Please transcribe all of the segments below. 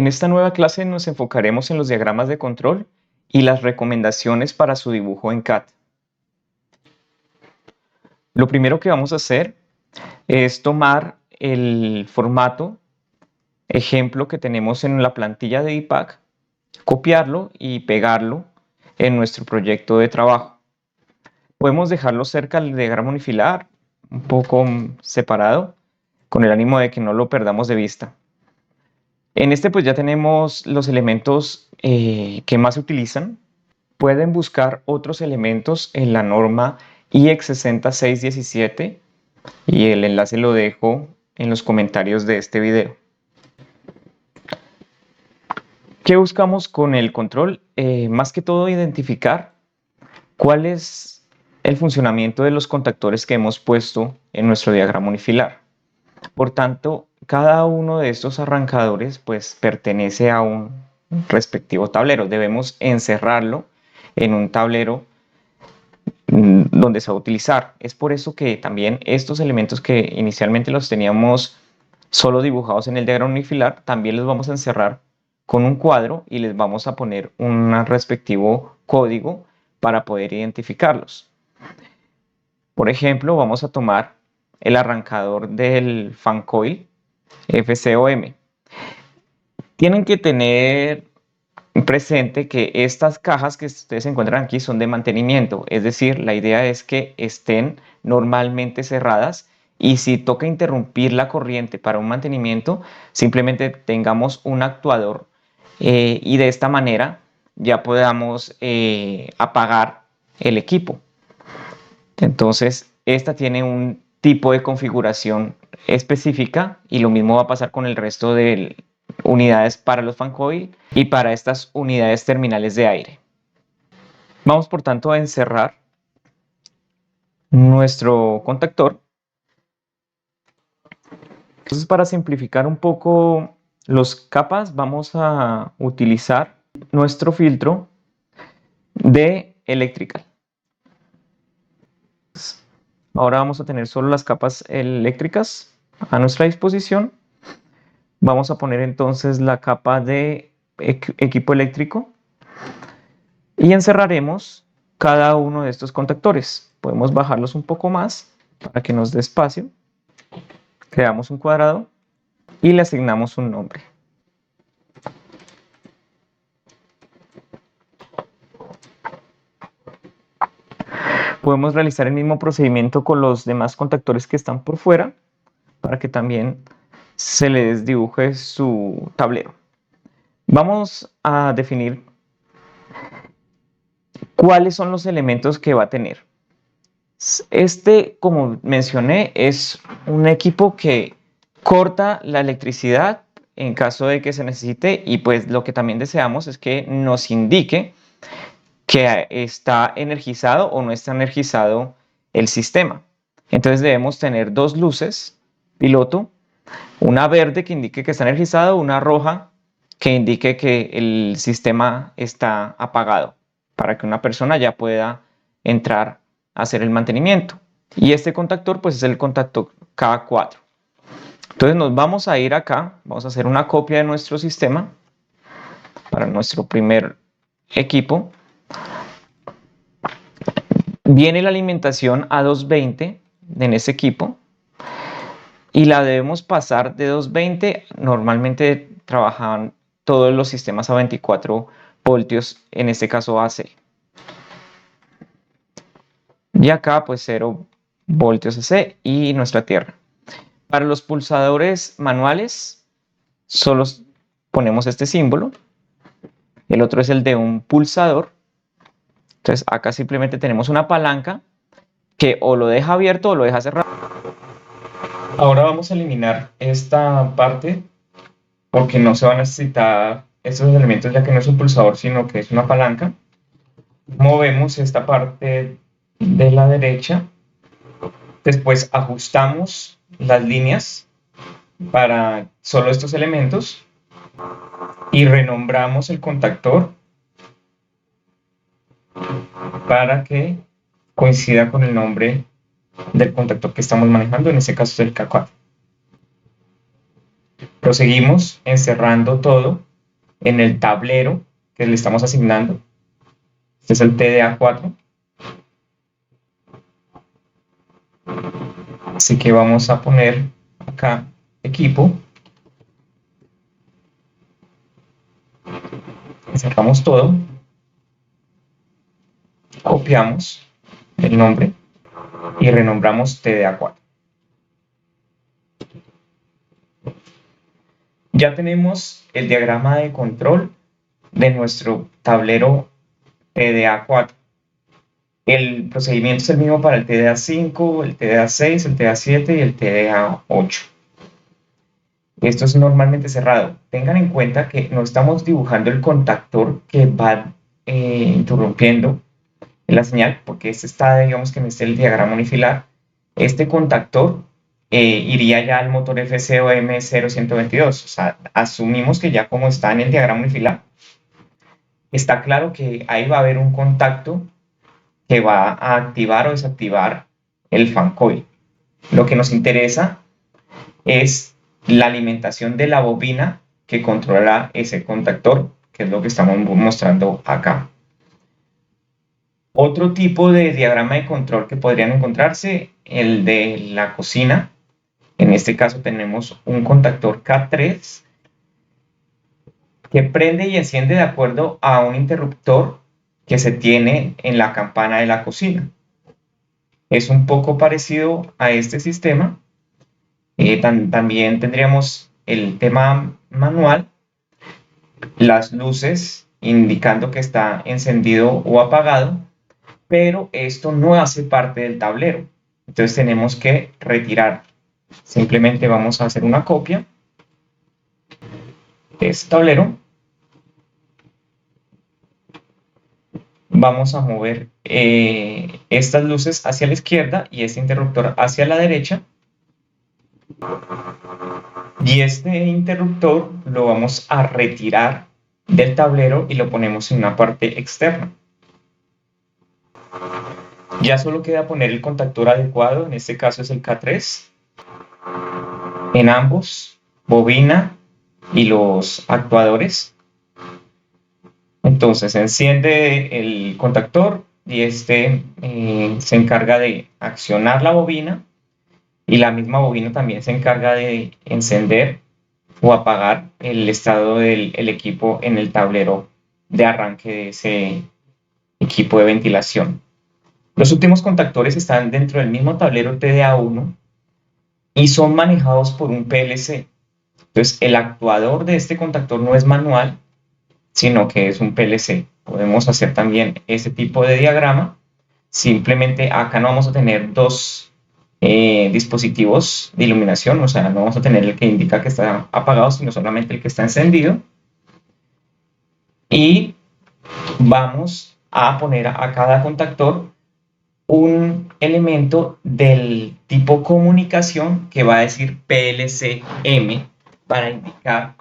En esta nueva clase nos enfocaremos en los diagramas de control y las recomendaciones para su dibujo en CAD. Lo primero que vamos a hacer es tomar el formato ejemplo que tenemos en la plantilla de IPAC, copiarlo y pegarlo en nuestro proyecto de trabajo. Podemos dejarlo cerca del diagrama unifilar, un poco separado, con el ánimo de que no lo perdamos de vista. En este pues ya tenemos los elementos que más se utilizan. Pueden buscar otros elementos en la norma IEC 60617 y el enlace lo dejo en los comentarios de este video. ¿Qué buscamos con el control? Más que todo identificar cuál es el funcionamiento de los contactores que hemos puesto en nuestro diagrama unifilar. Por tanto, cada uno de estos arrancadores pues pertenece a un respectivo tablero. Debemos encerrarlo en un tablero donde se va a utilizar. Es por eso que también estos elementos que inicialmente los teníamos solo dibujados en el diagrama unifilar, también los vamos a encerrar con un cuadro y les vamos a poner un respectivo código para poder identificarlos. Por ejemplo, vamos a tomar el arrancador del fan coil FCOM. Tienen que tener presente que estas cajas que ustedes encuentran aquí son de mantenimiento, es decir, la idea es que estén normalmente cerradas y si toca interrumpir la corriente para un mantenimiento, simplemente tengamos un actuador y de esta manera ya podamos apagar el equipo. Entonces, esta tiene un tipo de configuración específica y lo mismo va a pasar con el resto de unidades para los fan coil y para estas unidades terminales de aire. Vamos por tanto a encerrar nuestro contactor. Entonces, para simplificar un poco las capas, vamos a utilizar nuestro filtro de Electrical. Ahora vamos a tener solo las capas eléctricas a nuestra disposición. Vamos a poner entonces la capa de equipo eléctrico y encerraremos cada uno de estos contactores. Podemos bajarlos un poco más para que nos dé espacio. Creamos un cuadrado y le asignamos un nombre. Podemos realizar el mismo procedimiento con los demás contactores que están por fuera para que también se les dibuje su tablero. Vamos a definir cuáles son los elementos que va a tener. Este, como mencioné, es un equipo que corta la electricidad en caso de que se necesite y pues lo que también deseamos es que nos indique que está energizado o no está energizado el sistema. Entonces debemos tener dos luces piloto, una verde que indique que está energizado, una roja que indique que el sistema está apagado, para que una persona ya pueda entrar a hacer el mantenimiento. Y este contactor pues es el contactor K4. Entonces nos vamos a ir acá, vamos a hacer una copia de nuestro sistema para nuestro primer equipo. Viene la alimentación a 220 en ese equipo y la debemos pasar de 220. Normalmente trabajan todos los sistemas a 24 voltios, en este caso AC. Y acá pues 0 voltios AC y nuestra tierra. Para los pulsadores manuales solo ponemos este símbolo. El otro es el de un pulsador. Entonces acá simplemente tenemos una palanca que o lo deja abierto o lo deja cerrado. Ahora vamos a eliminar esta parte porque no se van a necesitar estos elementos ya que no es un pulsador sino que es una palanca. Movemos esta parte de la derecha. Después ajustamos las líneas para solo estos elementos y renombramos el contactor para que coincida con el nombre del contactor que estamos manejando, en este caso es el K4. Proseguimos encerrando todo en el tablero que le estamos asignando. Este es el TDA4. Así que vamos a poner acá equipo. Cerramos todo. Copiamos el nombre y renombramos TDA4. Ya tenemos el diagrama de control de nuestro tablero TDA4. El procedimiento es el mismo para el TDA5, el TDA6, el TDA7 y el TDA8. Esto es normalmente cerrado. Tengan en cuenta que no estamos dibujando el contactor que va interrumpiendo la señal, porque este está, digamos que en este el diagrama unifilar. Este contactor iría ya al motor FCOM0122. O sea, asumimos que ya como está en el diagrama unifilar, está claro que ahí va a haber un contacto que va a activar o desactivar el fan coil. Lo que nos interesa es la alimentación de la bobina que controla ese contactor, que es lo que estamos mostrando acá. Otro tipo de diagrama de control que podrían encontrarse, el de la cocina. En este caso tenemos un contactor K3 que prende y enciende de acuerdo a un interruptor que se tiene en la campana de la cocina. Es un poco parecido a este sistema. También tendríamos el tema manual, las luces indicando que está encendido o apagado, pero esto no hace parte del tablero. Entonces tenemos que retirar. Simplemente vamos a hacer una copia de este tablero. Vamos a mover estas luces hacia la izquierda y este interruptor hacia la derecha. Y este interruptor lo vamos a retirar del tablero y lo ponemos en una parte externa. Ya solo queda poner el contactor adecuado, en este caso es el K3, en ambos, bobina y los actuadores. Entonces enciende el contactor y este se encarga de accionar la bobina, y la misma bobina también se encarga de encender o apagar el estado del equipo en el tablero de arranque de ese equipo de ventilación. Los últimos contactores están dentro del mismo tablero TDA1 y son manejados por un PLC. Entonces el actuador de este contactor no es manual, sino que es un PLC. Podemos hacer también ese tipo de diagrama. Simplemente acá no vamos a tener dos dispositivos de iluminación, o sea, no vamos a tener el que indica que está apagado, sino solamente el que está encendido. Y vamos a poner a cada contactor un elemento del tipo comunicación que va a decir PLC-M para indicar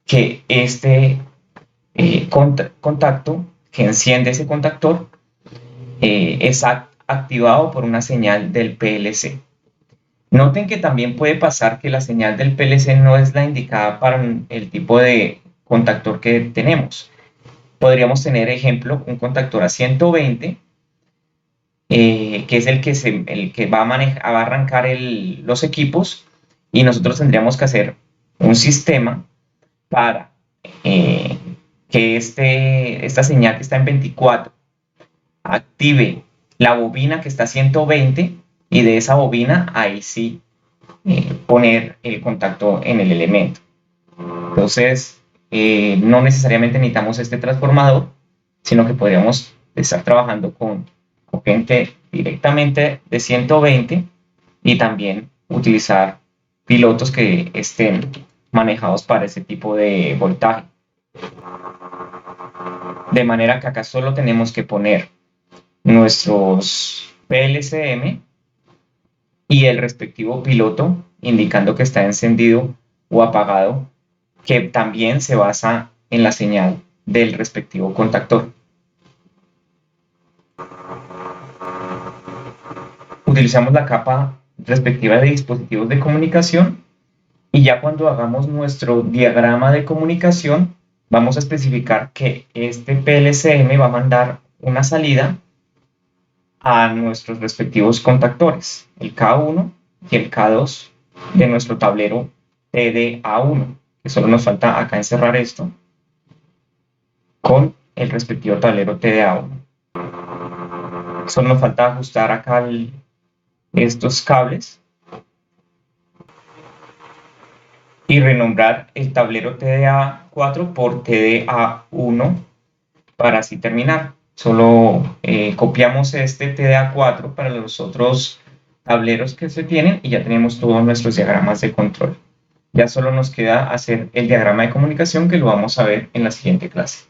que este contacto que enciende ese contactor es activado por una señal del PLC. Noten que también puede pasar que la señal del PLC no es la indicada para el tipo de contactor que tenemos. Podríamos tener, ejemplo, un contactor a 120, que es el que va a arrancar los equipos, y nosotros tendríamos que hacer un sistema para que esta señal que está en 24 active la bobina que está a 120, y de esa bobina ahí sí poner el contacto en el elemento. Entonces no necesariamente necesitamos este transformador, sino que podríamos estar trabajando con corriente directamente de 120 y también utilizar pilotos que estén manejados para ese tipo de voltaje. De manera que acá solo tenemos que poner nuestros PLC-M y el respectivo piloto indicando que está encendido o apagado, que también se basa en la señal del respectivo contactor. Utilizamos la capa respectiva de dispositivos de comunicación, y ya cuando hagamos nuestro diagrama de comunicación vamos a especificar que este PLCM va a mandar una salida a nuestros respectivos contactores, el K1 y el K2 de nuestro tablero TDA1, que solo nos falta acá encerrar esto con el respectivo tablero TDA1. Solo nos falta ajustar acá estos cables y renombrar el tablero TDA4 por TDA1 para así terminar. Solo copiamos este TDA4 para los otros tableros que se tienen y ya tenemos todos nuestros diagramas de control. Ya solo nos queda hacer el diagrama de comunicación, que lo vamos a ver en la siguiente clase.